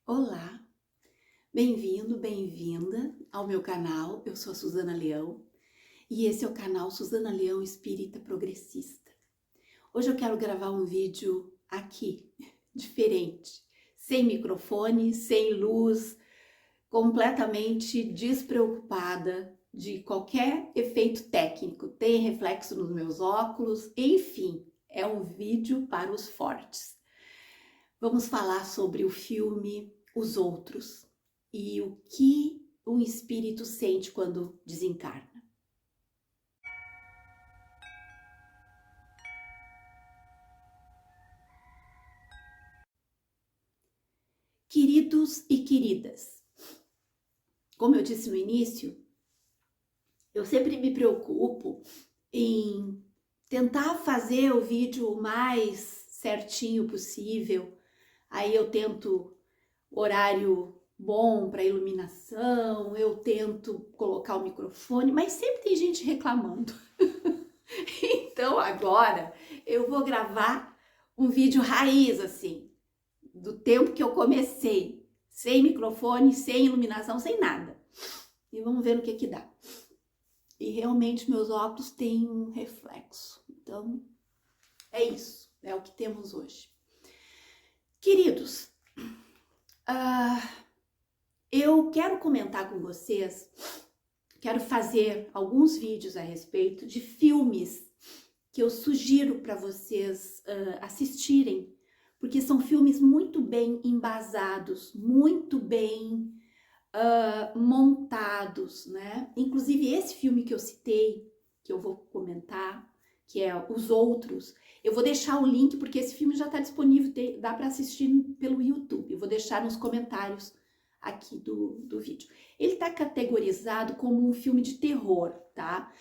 Olá, bem-vindo, bem-vinda ao meu canal. Eu sou a Suzana Leão e esse é o canal Suzana Leão Espírita Progressista. Hoje eu quero gravar um vídeo aqui, diferente, sem microfone, sem luz, completamente despreocupada de qualquer efeito técnico. Tem reflexo nos meus óculos, enfim, é um vídeo para os fortes. Vamos falar sobre o filme Os Outros e o que um espírito sente quando desencarna. Queridos e queridas, como eu disse no início, eu sempre me preocupo em tentar fazer o vídeo o mais certinho possível. Aí eu tento horário bom para iluminação, eu tento colocar o microfone, mas sempre tem gente reclamando. Então agora eu vou gravar um vídeo raiz, assim, do tempo que eu comecei, sem microfone, sem iluminação, sem nada. E vamos ver no que dá. E realmente meus óculos têm um reflexo. Então é isso, é o que temos hoje. Queridos, eu quero comentar com vocês, quero fazer alguns vídeos a respeito de filmes que eu sugiro para vocês assistirem, porque são filmes muito bem embasados, muito bem montados, né? Inclusive esse filme que eu citei, que eu vou comentar, que é Os Outros, eu vou deixar o link, porque esse filme já está disponível, dá para assistir pelo YouTube, eu vou deixar nos comentários aqui do vídeo. Ele está categorizado como um filme de terror, tá?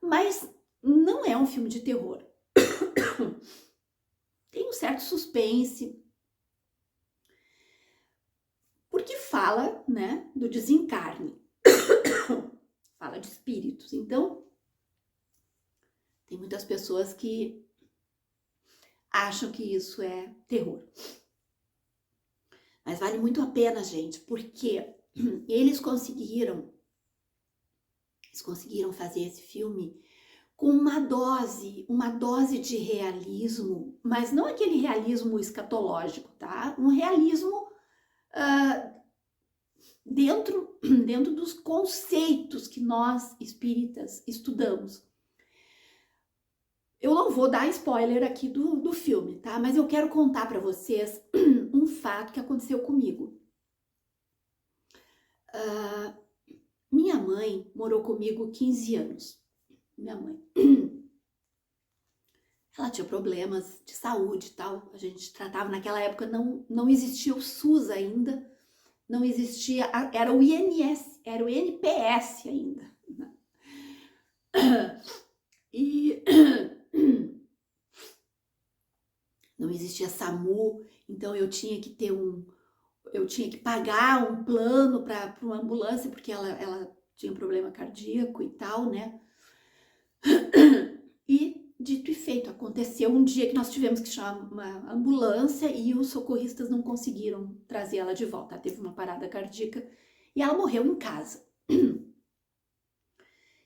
Mas não é um filme de terror. Tem um certo suspense, porque fala, né, do desencarne. Fala de espíritos. Então, tem muitas pessoas que acham que isso é terror. Mas vale muito a pena, gente, porque eles conseguiram fazer esse filme com uma dose de realismo, mas não aquele realismo escatológico, tá? Um realismo dentro dos conceitos que nós espíritas estudamos. Eu não vou dar spoiler aqui do filme, tá? Mas eu quero contar para vocês um fato que aconteceu comigo. Minha mãe morou comigo 15 anos. Minha mãe. Ela tinha problemas de saúde e tal. A gente tratava, naquela época não existia o SUS ainda. Não existia, era o INS, era o NPS ainda. E não existia SAMU, então eu tinha que pagar um plano para uma ambulância, porque ela tinha um problema cardíaco e tal, né? E dito e feito, aconteceu um dia que nós tivemos que chamar uma ambulância e os socorristas não conseguiram trazer ela de volta. Ela teve uma parada cardíaca e ela morreu em casa.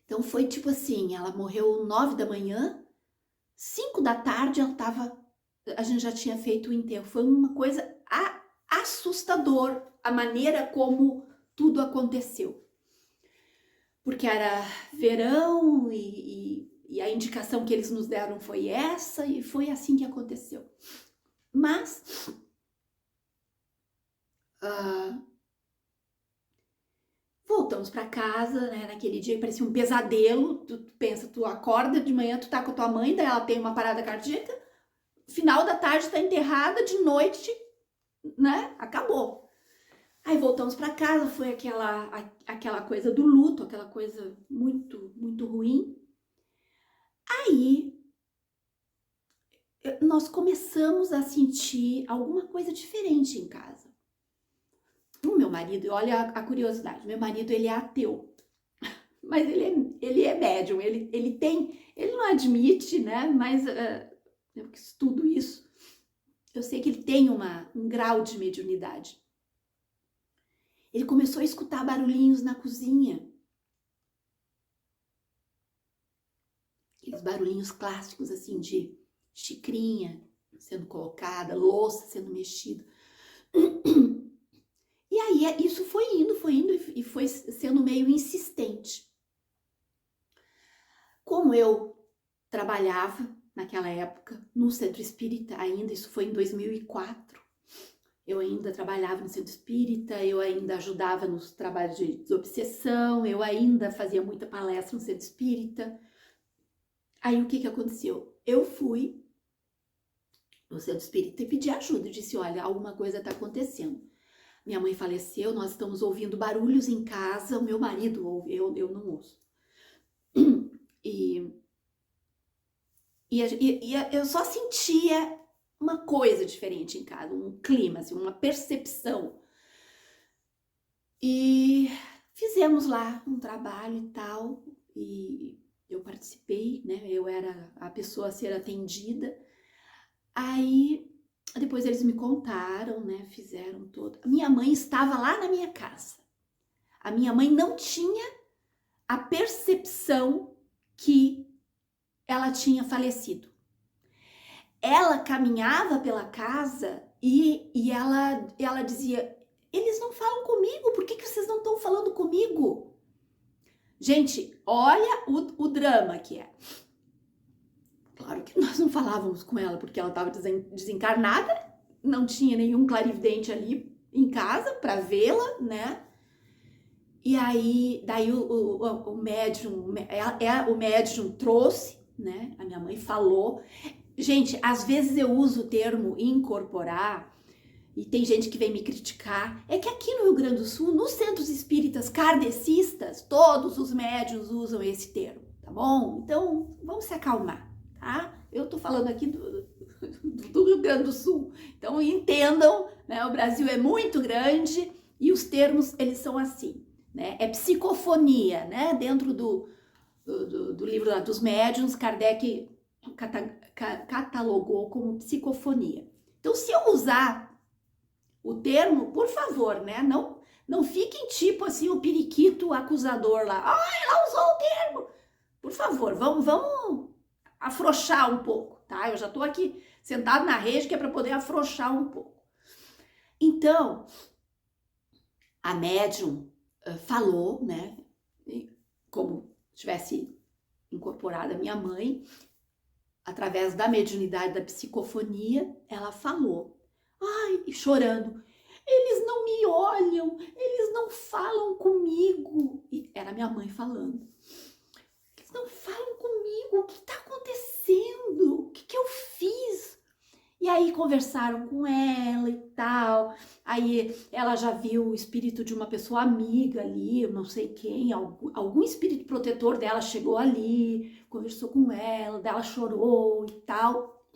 Então foi tipo assim, ela morreu 9 da manhã, 5 da tarde a gente já tinha feito o enterro. Foi uma coisa assustador a maneira como tudo aconteceu. Porque era verão e a indicação que eles nos deram foi essa e foi assim que aconteceu. Mas voltamos para casa, né? Naquele dia parecia um pesadelo. Tu pensa, tu acorda de manhã, tu tá com a tua mãe, daí ela tem uma parada cardíaca, final da tarde tá enterrada, de noite, né? Acabou. Aí voltamos para casa, foi aquela coisa do luto, aquela coisa muito, muito ruim. Aí nós começamos a sentir alguma coisa diferente em casa. O meu marido, olha a curiosidade, meu marido ele é ateu, mas ele é médium, ele não admite, né, mas eu que estudo isso, eu sei que ele tem um grau de mediunidade. ele começou a escutar barulhinhos na cozinha. Aqueles barulhinhos clássicos, assim, de xicrinha sendo colocada, louça sendo mexida. E aí isso foi indo e foi sendo meio insistente. Como eu trabalhava naquela época no centro espírita ainda, isso foi em 2004, eu ainda trabalhava no centro espírita, eu ainda ajudava nos trabalhos de desobsessão, eu ainda fazia muita palestra no centro espírita. Aí o que aconteceu? Eu fui no centro espírita e pedi ajuda, eu disse, olha, alguma coisa está acontecendo. Minha mãe faleceu, nós estamos ouvindo barulhos em casa, o meu marido ouve, eu não ouço. E eu só sentia uma coisa diferente em casa, um clima, assim, uma percepção. E fizemos lá um trabalho e tal, e eu participei, né? Eu era a pessoa a ser atendida. Aí, depois eles me contaram, né? Fizeram todo. A minha mãe estava lá na minha casa. A minha mãe não tinha a percepção que ela tinha falecido. Ela caminhava pela casa e ela dizia, eles não falam comigo, por que vocês não estão falando comigo? Gente, olha o drama que é. Claro que nós não falávamos com ela, porque ela estava desencarnada, não tinha nenhum clarividente ali em casa para vê-la, né? E aí, daí o médium trouxe, né? A minha mãe falou. Gente, às vezes eu uso o termo incorporar, e tem gente que vem me criticar, é que aqui no Rio Grande do Sul, nos centros espíritas kardecistas, todos os médiuns usam esse termo, tá bom? Então, vamos se acalmar, tá? Eu tô falando aqui do Rio Grande do Sul, então entendam, né? O Brasil é muito grande e os termos, eles são assim, né? É psicofonia, né? Dentro do livro lá dos médiuns, Kardec catalogou como psicofonia. Então, se eu usar o termo, por favor, né? Não fiquem tipo assim o periquito acusador lá. Ah, ela usou o termo. Por favor, vamos afrouxar um pouco, tá? Eu já tô aqui sentado na rede que é para poder afrouxar um pouco. Então, a médium falou, né? Como tivesse incorporado a minha mãe, através da mediunidade da psicofonia, ela falou, ai, e chorando, eles não me olham, eles não falam comigo. E era minha mãe falando. Eles não falam comigo, o que está acontecendo? O que eu fiz? E aí conversaram com ela e tal, aí ela já viu o espírito de uma pessoa amiga ali, eu não sei quem, algum espírito protetor dela chegou ali, conversou com ela, dela chorou e tal.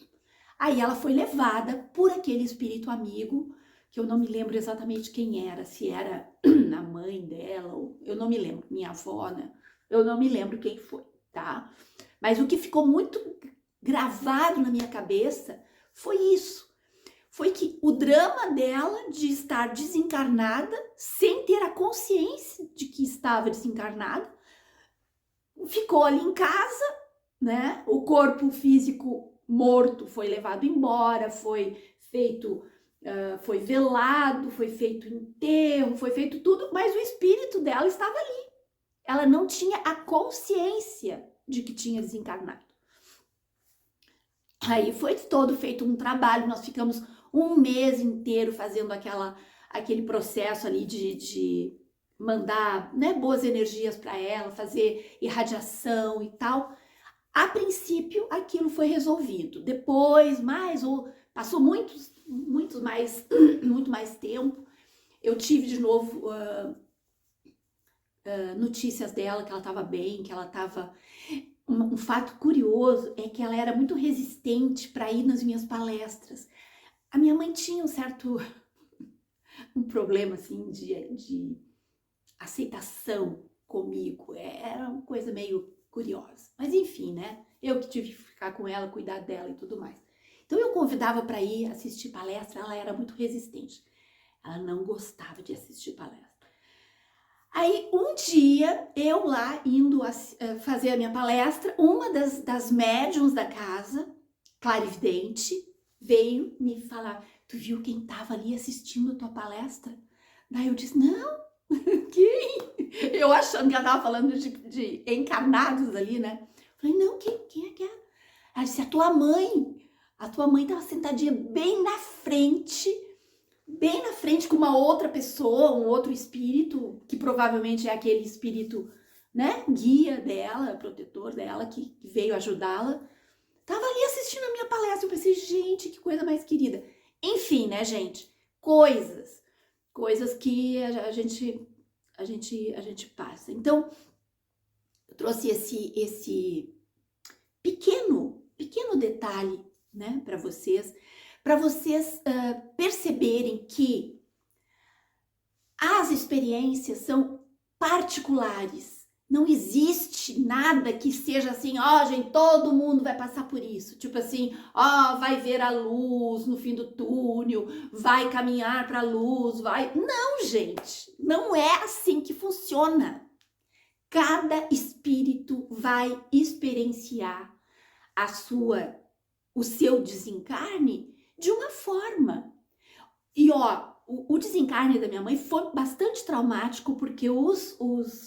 Aí ela foi levada por aquele espírito amigo, que eu não me lembro exatamente quem era, se era a mãe dela, ou eu não me lembro, minha avó, né? Eu não me lembro quem foi, tá? Mas o que ficou muito gravado na minha cabeça foi isso. Foi que o drama dela de estar desencarnada, sem ter a consciência de que estava desencarnada, ficou ali em casa, né? O corpo físico morto foi levado embora, foi feito, foi velado, foi feito enterro, foi feito tudo, mas o espírito dela estava ali. Ela não tinha a consciência de que tinha desencarnado. Aí foi todo feito um trabalho, nós ficamos um mês inteiro fazendo aquele processo ali de mandar, né, boas energias para ela, fazer irradiação e tal. A princípio, aquilo foi resolvido. Depois, passou muito mais tempo, eu tive de novo notícias dela, que ela estava bem, que ela estava... Um fato curioso é que ela era muito resistente para ir nas minhas palestras. A minha mãe tinha um problema assim de aceitação comigo. Era uma coisa meio curiosa. Mas enfim, né? Eu que tive que ficar com ela, cuidar dela e tudo mais. Então eu convidava para ir assistir palestra, ela era muito resistente. Ela não gostava de assistir palestra. Aí, um dia, eu lá indo fazer a minha palestra, uma das médiums da casa, clarividente, veio me falar: tu viu quem tava ali assistindo a tua palestra? Daí eu disse: não, quem? Eu achando que ela tava falando de encarnados ali, né? Falei: não, quem é que é? Ela disse: a tua mãe. A tua mãe tava sentadinha bem na frente com uma outra pessoa, um outro espírito, que provavelmente é aquele espírito, né, guia dela, protetor dela, que veio ajudá-la. Tava ali assistindo a minha palestra, eu pensei: gente, que coisa mais querida. Enfim, né, gente, coisas que a gente passa. Então, eu trouxe esse pequeno detalhe, né, para vocês perceberem que as experiências são particulares. Não existe nada que seja assim: ó, gente, todo mundo vai passar por isso. Tipo assim, ó, vai ver a luz no fim do túnel, vai caminhar para a luz, vai. Não, gente, não é assim que funciona. Cada espírito vai experienciar o seu desencarne de uma forma. E ó, o desencarne da minha mãe foi bastante traumático, porque os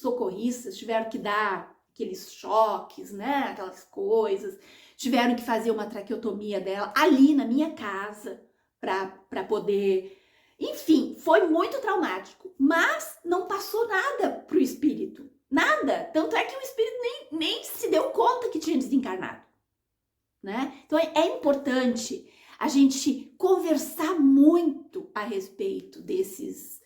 socorristas tiveram que dar aqueles choques, né, aquelas coisas, tiveram que fazer uma traqueotomia dela ali na minha casa para poder, enfim, foi muito traumático, mas não passou nada pro espírito, nada, tanto é que o espírito nem se deu conta que tinha desencarnado, né? Então é importante a gente conversar muito a respeito desses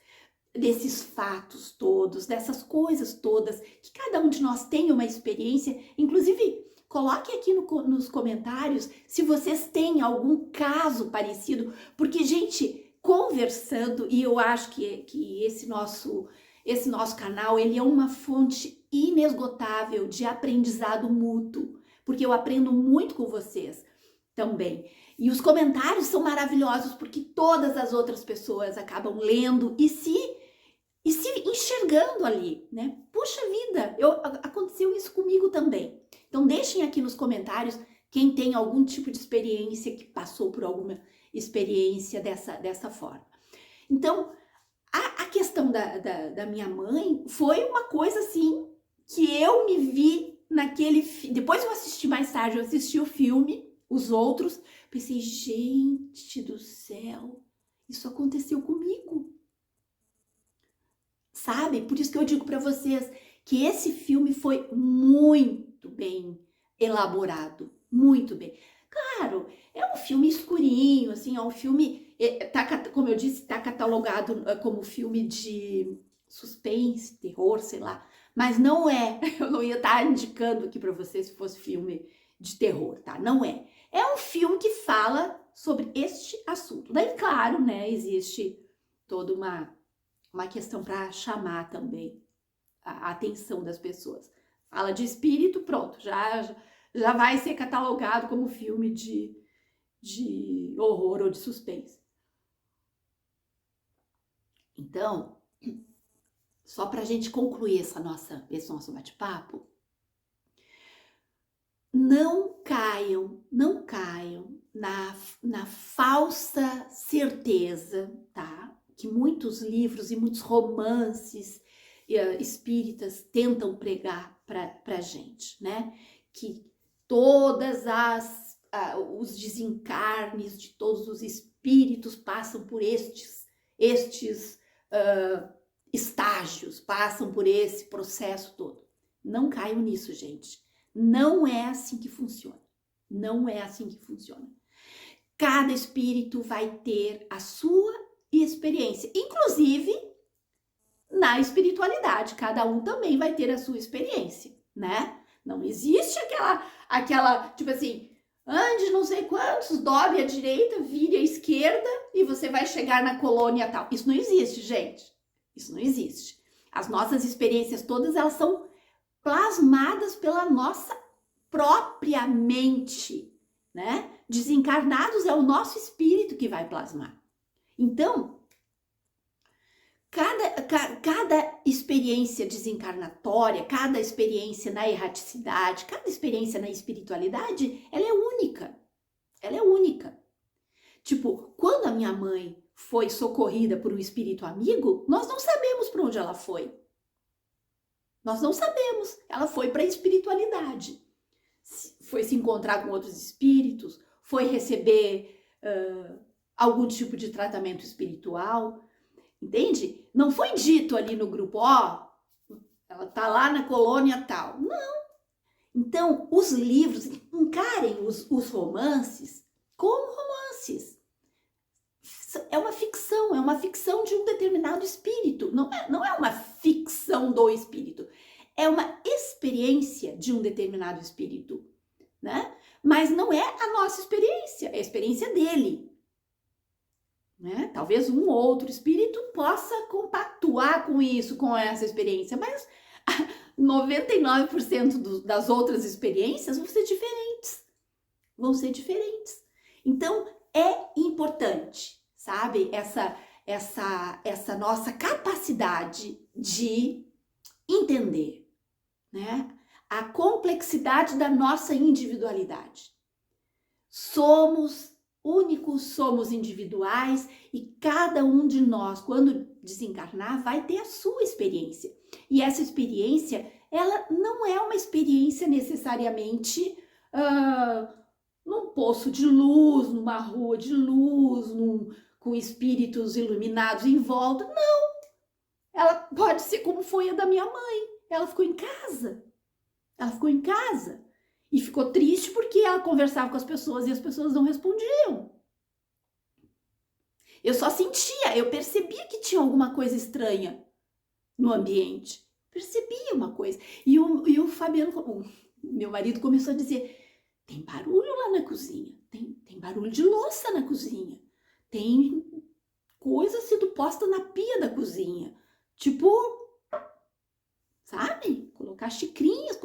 fatos todos, dessas coisas todas, que cada um de nós tem uma experiência. Inclusive, coloque aqui nos comentários se vocês têm algum caso parecido, porque, gente, conversando, e eu acho que esse nosso canal, ele é uma fonte inesgotável de aprendizado mútuo, porque eu aprendo muito com vocês também. E os comentários são maravilhosos, porque todas as outras pessoas acabam lendo e se enxergando ali, né? Puxa vida, aconteceu isso comigo também. Então deixem aqui nos comentários quem tem algum tipo de experiência, que passou por alguma experiência dessa forma. Então, a questão da minha mãe foi uma coisa assim, que eu me vi naquele... Depois eu assisti mais tarde, eu assisti o filme, os outros, pensei: gente do céu, isso aconteceu comigo. Sabe? Por isso que eu digo para vocês que esse filme foi muito bem elaborado, muito bem. Claro, é um filme escurinho, assim, é um filme, como eu disse, tá catalogado como filme de suspense, terror, sei lá, mas não é. Eu não ia estar indicando aqui para vocês se fosse filme de terror, tá? Não é. É um filme que fala sobre este assunto. Daí, claro, né, existe toda uma questão para chamar também a atenção das pessoas. Fala de espírito, pronto, já vai ser catalogado como filme de horror ou de suspense. Então, só para a gente concluir esse nosso bate-papo, não caiam na falsa certeza, tá? Que muitos livros e muitos romances espíritas tentam pregar pra gente, né? Que todas os desencarnes de todos os espíritos passam por estes estágios, passam por esse processo todo. Não caiam nisso, gente. Não é assim que funciona. Não é assim que funciona. Cada espírito vai ter a sua experiência, inclusive na espiritualidade, cada um também vai ter a sua experiência, né? Não existe aquela tipo assim, ande não sei quantos, dobre à direita, vire à esquerda e você vai chegar na colônia tal. Isso não existe, gente. Isso não existe. As nossas experiências todas, elas são plasmadas pela nossa própria mente, né? Desencarnados é o nosso espírito que vai plasmar. Então, Cada experiência desencarnatória, cada experiência na erraticidade, cada experiência na espiritualidade, ela é única. Ela é única. Tipo, quando a minha mãe foi socorrida por um espírito amigo, nós não sabemos para onde ela foi. Nós não sabemos. Ela foi para a espiritualidade. Foi se encontrar com outros espíritos, foi receber algum tipo de tratamento espiritual. Entende? Não foi dito ali no grupo, ó, ela tá lá na colônia tal. Não. Então, os livros, encarem os romances como romances. É uma ficção de um determinado espírito. Não é uma ficção do espírito. É uma experiência de um determinado espírito, né? Mas não é a nossa experiência, é a experiência dele. Né? Talvez um outro espírito possa compactuar com isso, com essa experiência, mas 99% das outras experiências vão ser diferentes. Vão ser diferentes. Então, é importante, sabe? Essa nossa capacidade de entender, né? A complexidade da nossa individualidade. Somos únicos, somos individuais e cada um de nós, quando desencarnar, vai ter a sua experiência. E essa experiência, ela não é uma experiência necessariamente num poço de luz, numa rua de luz, com espíritos iluminados em volta. Não! Ela pode ser como foi a da minha mãe. Ela ficou em casa. Ela ficou em casa. E ficou triste porque ela conversava com as pessoas e as pessoas não respondiam. Eu só sentia, eu percebia que tinha alguma coisa estranha no ambiente. Percebia uma coisa. E o Fabiano, meu marido, começou a dizer, tem barulho lá na cozinha, tem barulho de louça na cozinha, tem coisa sendo posta na pia da cozinha. Tipo, sabe? Colocar xicrinhas,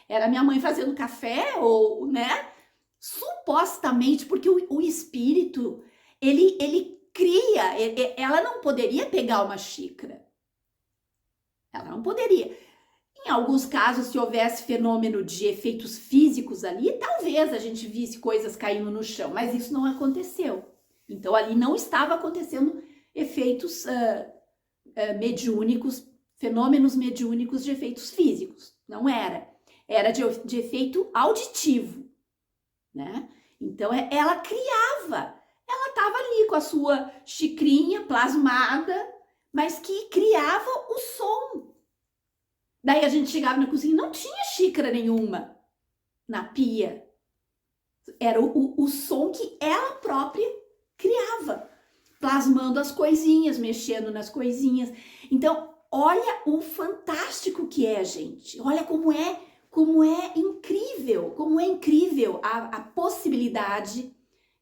era minha mãe fazendo café, ou, né? Supostamente, porque o espírito, ele cria, ela não poderia pegar uma xícara. Ela não poderia. Em alguns casos, se houvesse fenômeno de efeitos físicos ali, talvez a gente visse coisas caindo no chão, mas isso não aconteceu. Então, ali não estava acontecendo efeitos mediúnicos, fenômenos mediúnicos de efeitos físicos. Não era. Era de efeito auditivo, né? Então, ela criava. Ela estava ali com a sua xicrinha plasmada, mas que criava o som. Daí a gente chegava na cozinha e não tinha xícara nenhuma na pia. Era o som que ela própria criava, plasmando as coisinhas, mexendo nas coisinhas. Então, olha o fantástico que é, gente. Olha como é incrível a possibilidade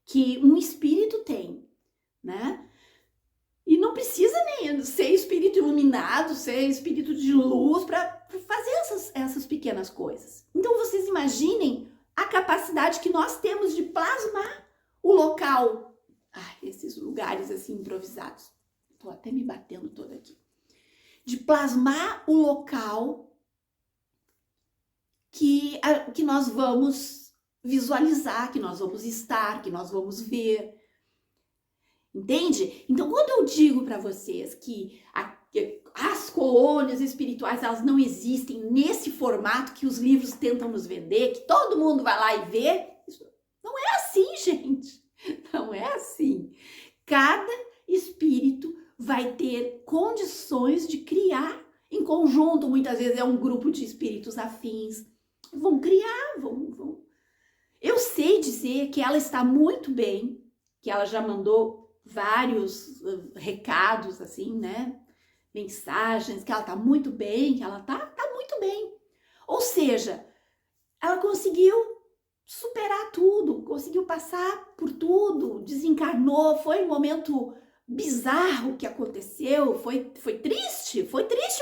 que um espírito tem, né? E não precisa nem ser espírito iluminado, ser espírito de luz para fazer essas pequenas coisas. Então vocês imaginem a capacidade que nós temos de plasmar o local. Esses lugares assim improvisados. Estou até me batendo toda aqui. De plasmar o local que nós vamos visualizar, que nós vamos estar, que nós vamos ver. Entende? Então, quando eu digo para vocês que as colônias espirituais, elas não existem nesse formato que os livros tentam nos vender, que todo mundo vai lá e vê, isso não é assim, gente. Não é assim. Cada espírito vai ter condições de criar em conjunto, muitas vezes é um grupo de espíritos afins, vão criar, vão. Eu sei dizer que ela está muito bem, que ela já mandou vários recados, assim, né? Mensagens, que ela tá muito bem, que ela tá muito bem. Ou seja, ela conseguiu superar tudo, conseguiu passar por tudo, desencarnou, foi um momento bizarro que aconteceu, foi triste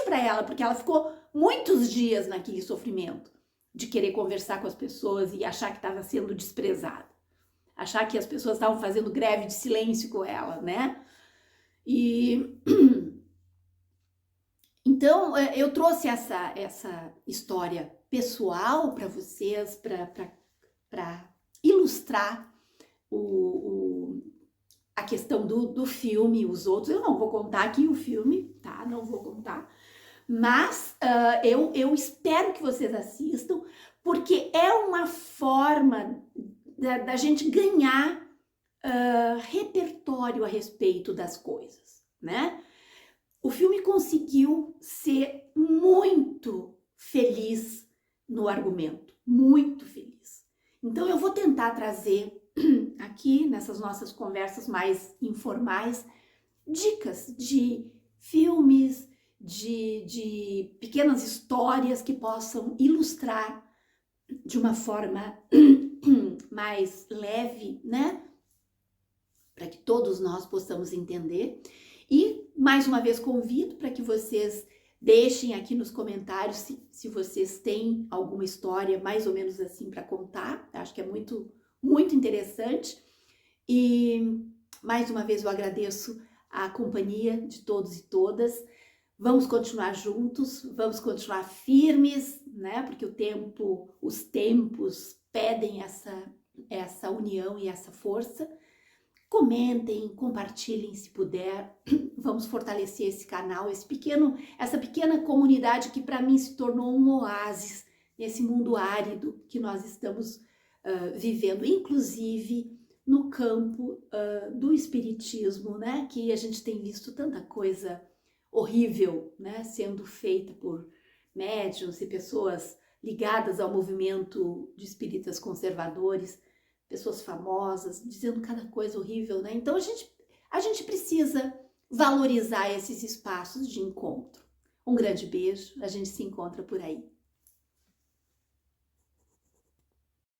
para ela, porque ela ficou muitos dias naquele sofrimento de querer conversar com as pessoas e achar que estava sendo desprezada. Achar que as pessoas estavam fazendo greve de silêncio com ela, né? E Então, eu trouxe essa história pessoal para vocês, para ilustrar a questão do filme, os outros. Eu não vou contar aqui o filme, tá? Não vou contar. Mas eu espero que vocês assistam, porque é uma forma da gente ganhar repertório a respeito das coisas, né? O filme conseguiu ser muito feliz no argumento, muito feliz. Então eu vou tentar trazer aqui, nessas nossas conversas mais informais, dicas de filmes, de pequenas histórias que possam ilustrar de uma forma mais leve, né? Para que todos nós possamos entender. E, mais uma vez, convido para que vocês deixem aqui nos comentários se vocês têm alguma história mais ou menos assim para contar. Acho que é muito, muito interessante. E, mais uma vez, eu agradeço a companhia de todos e todas. Vamos continuar juntos, vamos continuar firmes, né? Porque os tempos pedem essa união e essa força. Comentem, compartilhem se puder. Vamos fortalecer esse canal, essa pequena comunidade que para mim se tornou um oásis nesse mundo árido que nós estamos vivendo, inclusive no campo do espiritismo, né? Que a gente tem visto tanta coisa horrível, né? Sendo feita por médiuns e pessoas ligadas ao movimento de espíritas conservadores, pessoas famosas, dizendo cada coisa horrível, né? Então a gente precisa valorizar esses espaços de encontro. Um grande beijo, a gente se encontra por aí.